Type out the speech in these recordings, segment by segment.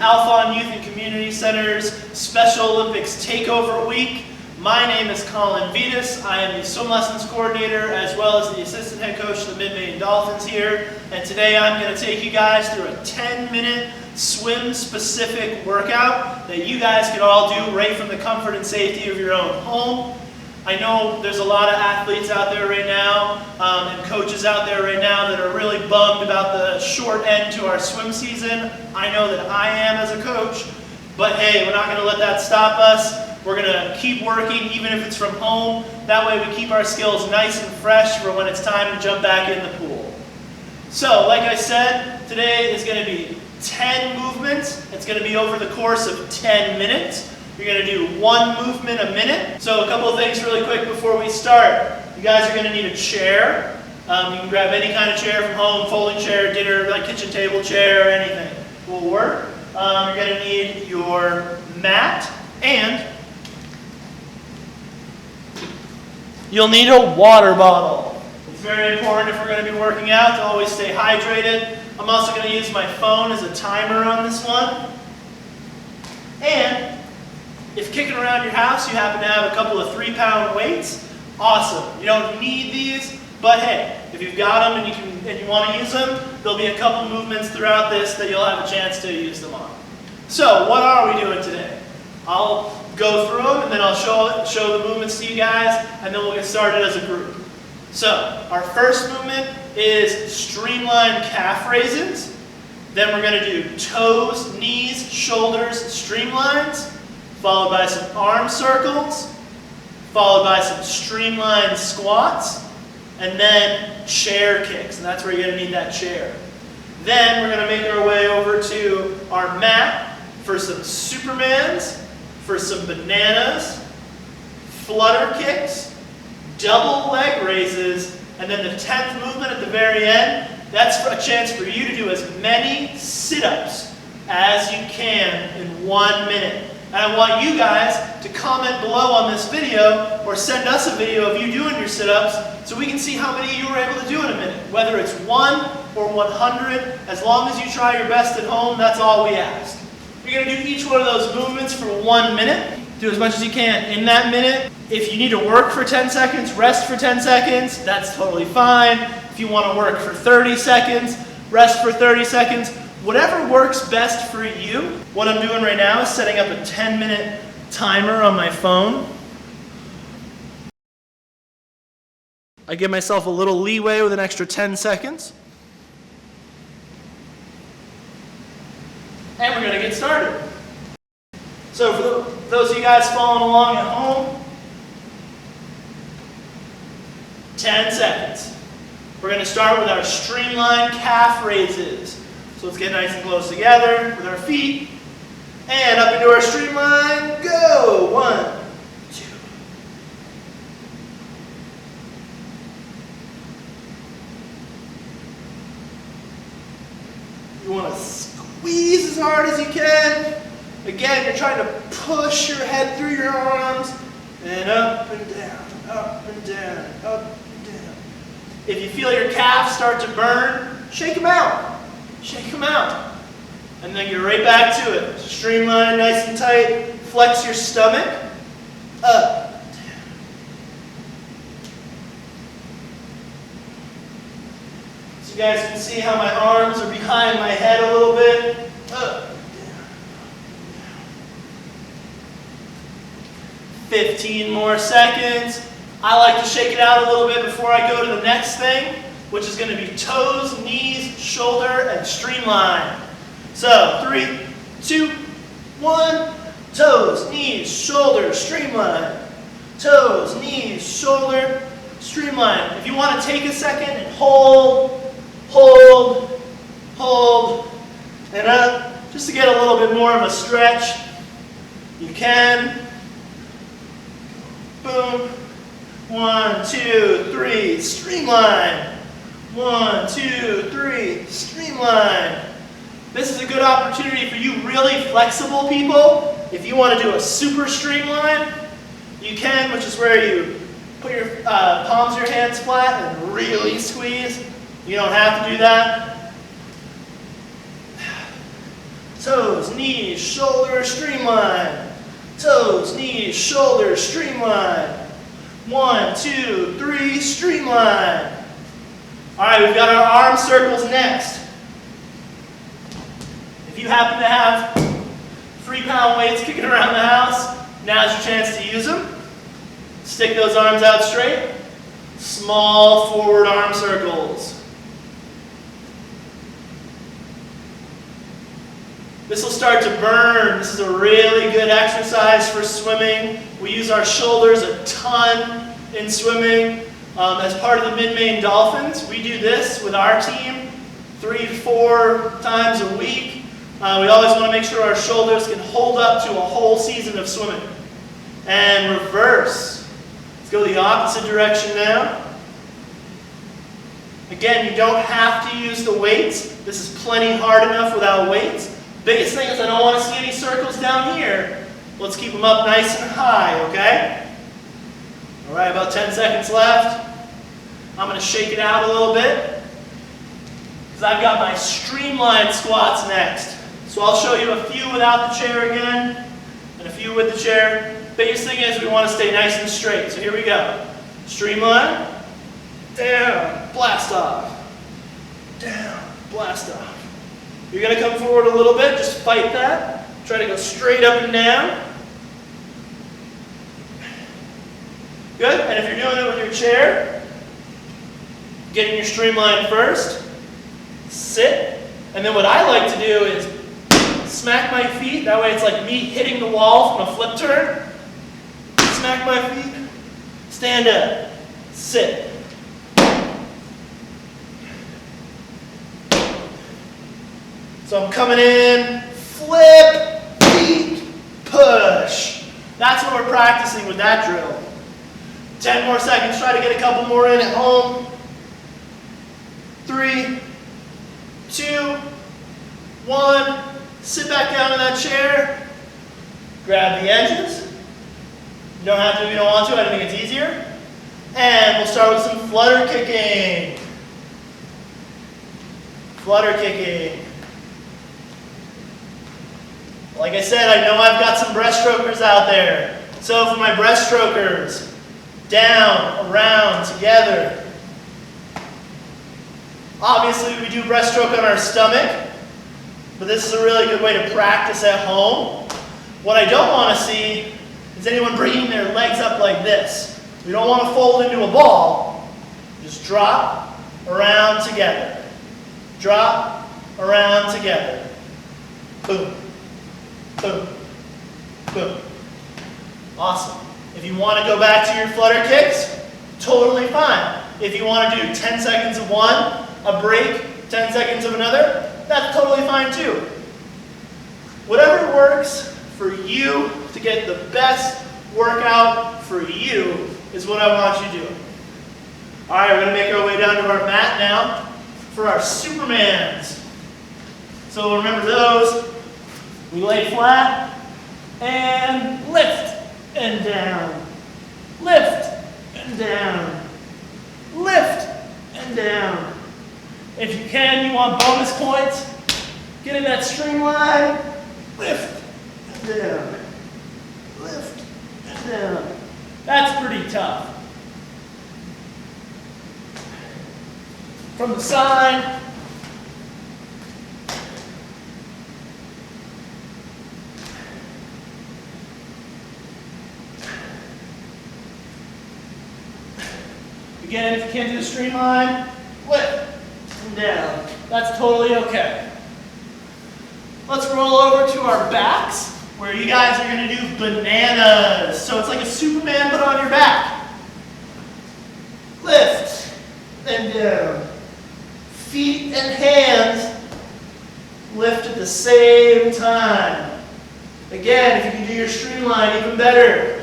Alpha Youth and Community Center's Special Olympics Takeover Week. My name is Colin Vidas. I am the swim lessons coordinator as well as the assistant head coach of the Mid-Maine Dolphins here. And today I'm going to take you guys through a 10-minute swim-specific workout that you guys can all do right from the comfort and safety of your own home. I know there's a lot of athletes out there right now and coaches out there right now that are really bummed about the short end to our swim season. I know that I am as a coach, but hey, we're not going to let that stop us. We're going to keep working even if it's from home. That way we keep our skills nice and fresh for when it's time to jump back in the pool. So, like I said, today is going to be 10 movements. It's going to be over the course of 10 minutes. You're going to do one movement a minute. So a couple of things really quick before we start. You guys are going to need a chair. You can grab any kind of chair from home, folding chair, dinner, like kitchen table chair, anything will work. You're going to need your mat, and you'll need a water bottle. It's very important if we're going to be working out to always stay hydrated. I'm also going to use my phone as a timer on this one. And if kicking around your house you happen to have a couple of 3-pound weights, awesome. You don't need these, but hey, if you've got them and you want to use them, there'll be a couple movements throughout this that you'll have a chance to use them on. So what are we doing today? I'll go through them and then I'll show the movements to you guys, and then we'll get started as a group. So our first movement is streamlined calf raises. Then we're going to do toes, knees, shoulders, streamlines, followed by some arm circles, followed by some streamlined squats, and then chair kicks, and that's where you're going to need that chair. Then we're going to make our way over to our mat for some Supermans, for some bananas, flutter kicks, double leg raises, and then the 10th movement at the very end, that's a chance for you to do as many sit-ups as you can in 1 minute. And I want you guys to comment below on this video or send us a video of you doing your sit-ups so we can see how many you were able to do in a minute. Whether it's 1 or 100, as long as you try your best at home, that's all we ask. You're going to do each one of those movements for 1 minute. Do as much as you can in that minute. If you need to work for 10 seconds, rest for 10 seconds, that's totally fine. If you want to work for 30 seconds, rest for 30 seconds. Whatever works best for you. What I'm doing right now is setting up a 10-minute timer on my phone. I give myself a little leeway with an extra 10 seconds. And we're going to get started. So for those of you guys following along at home, 10 seconds. We're going to start with our streamlined calf raises. So let's get nice and close together with our feet. And up into our streamline, go. 1, 2. You want to squeeze as hard as you can. Again, you're trying to push your head through your arms. And up and down, up and down, up and down. If you feel your calves start to burn, shake them out. Shake them out. And then get right back to it. Streamline nice and tight. Flex your stomach. Up. Down. So you guys can see how my arms are behind my head a little bit. Up. Down. 15 more seconds. I like to shake it out a little bit before I go to the next thing, which is going to be toes, knees, shoulder, and streamline. So 3, 2, 1. Toes, knees, shoulder, streamline. Toes, knees, shoulder, streamline. If you want to take a second and hold, hold, hold, and up, just to get a little bit more of a stretch, you can. Boom. 1, 2, 3, streamline. 1, 2, 3, streamline. This is a good opportunity for you really flexible people. If you want to do a super streamline, you can, which is where you put your palms of your hands flat and really squeeze. You don't have to do that. Toes, knees, shoulders, streamline. Toes, knees, shoulders, streamline. 1, 2, 3, streamline. All right, we've got our arm circles next. If you happen to have 3-pound weights kicking around the house, now's your chance to use them. Stick those arms out straight. Small forward arm circles. This will start to burn. This is a really good exercise for swimming. We use our shoulders a ton in swimming. As part of the Mid-Maine Dolphins, we do this with our team 3 to 4 times a week. We always want to make sure our shoulders can hold up to a whole season of swimming. And reverse. Let's go the opposite direction now. Again, you don't have to use the weights. This is plenty hard enough without weights. Biggest thing is I don't want to see any circles down here. Let's keep them up nice and high, okay? All right, about 10 seconds left. I'm going to shake it out a little bit because I've got my Streamline Squats next. So I'll show you a few without the chair again and a few with the chair. Biggest thing is we want to stay nice and straight. So here we go. Streamline, down, blast off, down, blast off. You're going to come forward a little bit, just fight that. Try to go straight up and down. Good, and if you're doing it with your chair, get in your streamline first, sit, and then what I like to do is smack my feet, that way it's like me hitting the wall from a flip turn. Smack my feet, stand up, sit. So I'm coming in, flip, feet, push. That's what we're practicing with that drill. 10 more seconds, try to get a couple more in at home. 3, 2, 1. Sit back down in that chair. Grab the edges. You don't have to if you don't want to, I think it's easier. And we'll start with some flutter kicking. Flutter kicking. Like I said, I know I've got some breaststrokers out there. So for my breaststrokers, down, around, together. Obviously we do breaststroke on our stomach, but this is a really good way to practice at home. What I don't want to see is anyone bringing their legs up like this. We don't want to fold into a ball. Just drop, around, together. Drop, around, together. Boom. Boom. Boom. Awesome. If you want to go back to your flutter kicks, totally fine. If you want to do 10 seconds of one, a break, 10 seconds of another, that's totally fine too. Whatever works for you to get the best workout for you is what I want you doing. All right, we're going to make our way down to our mat now for our Supermans. So remember those. We lay flat and lift and down. Lift and down. Lift and down. If you can, you want bonus points, get in that streamline. Lift and down. Lift and down. That's pretty tough. From the side. Again, if you can't do the streamline, lift and down. That's totally okay. Let's roll over to our backs, where you guys are going to do bananas. So it's like a Superman, but on your back. Lift and down. Feet and hands lift at the same time. Again, if you can do your streamline, even better.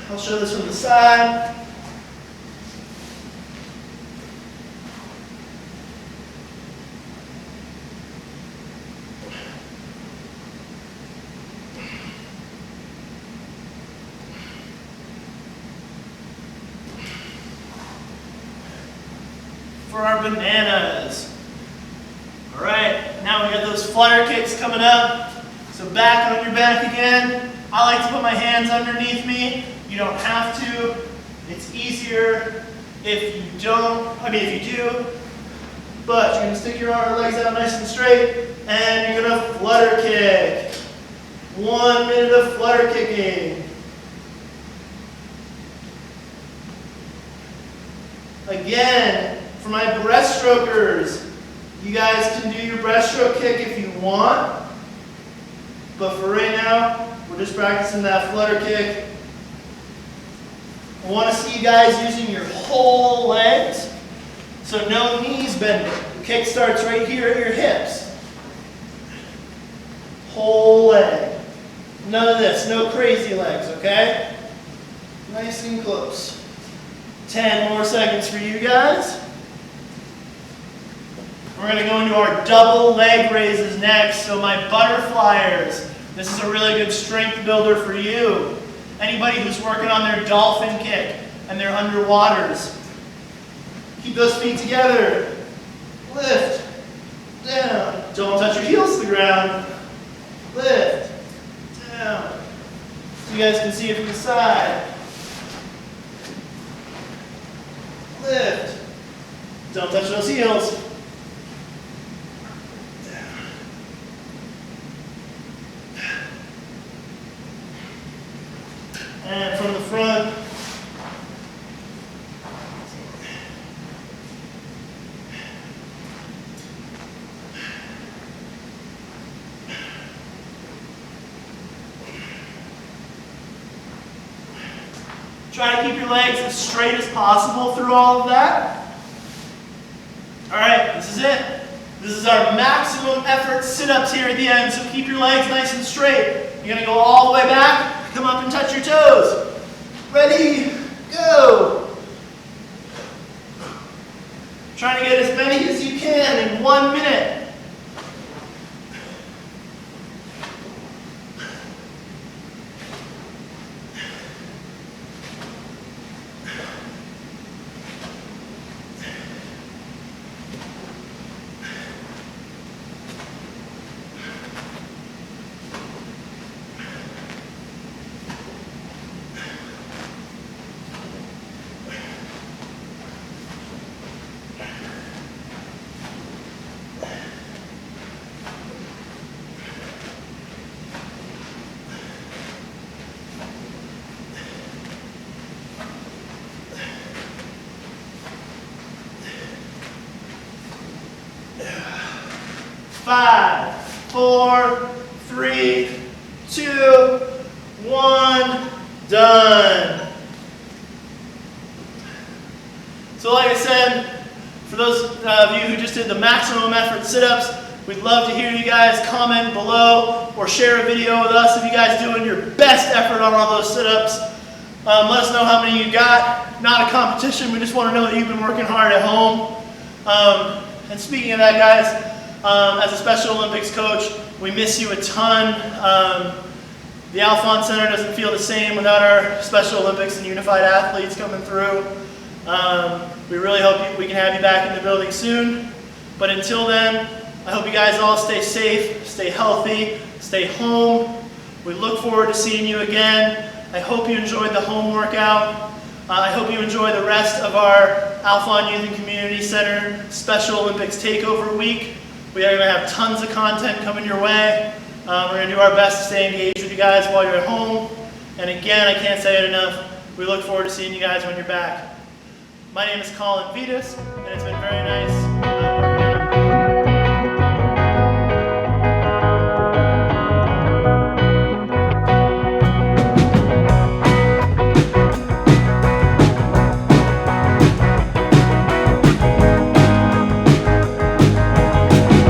I'll show this from the side. for our bananas. All right, now we got those flutter kicks coming up. So back on your back again. I like to put my hands underneath me. You don't have to. It's easier if you don't, if you do. But you're gonna stick your legs out nice and straight, and you're gonna flutter kick. 1 minute of flutter kicking. Again, for my breaststrokers, you guys can do your breaststroke kick if you want. But for right now, we're just practicing that flutter kick. I want to see you guys using your whole legs. So no knees bending. The kick starts right here at your hips. Whole leg. None of this, no crazy legs, okay? Nice and close. 10 more seconds for you guys. We're going to go into our double leg raises next. So my butterflyers. This is a really good strength builder for you. Anybody who's working on their dolphin kick and their underwaters. Keep those feet together. Lift. Down. Don't touch your heels to the ground. Lift. Down. So you guys can see it from the side. Lift. Don't touch those heels. And from the front. Try to keep your legs as straight as possible through all of that. All right, this is it. This is our maximum effort sit-ups here at the end, so keep your legs nice and straight. You're gonna go all the way back, come up and touch your toes. Ready, go. Trying to get as many as you can in 1 minute. Five, 4, 3, 2, 1, done. So like I said, for those of you who just did the maximum effort sit-ups, we'd love to hear you guys comment below or share a video with us of you guys doing your best effort on all those sit-ups. Let us know how many you got. Not a competition, we just want to know that you've been working hard at home. And speaking of that, guys, as a Special Olympics coach, we miss you a ton. The Alphon Center doesn't feel the same without our Special Olympics and Unified athletes coming through. We really hope we can have you back in the building soon. But until then, I hope you guys all stay safe, stay healthy, stay home. We look forward to seeing you again. I hope you enjoyed the home workout. I hope you enjoy the rest of our Alphon Youth and Community Center Special Olympics Takeover Week. We are going to have tons of content coming your way. We're going to do our best to stay engaged with you guys while you're at home. And again, I can't say it enough, we look forward to seeing you guys when you're back. My name is Colin Vidas, and it's been very nice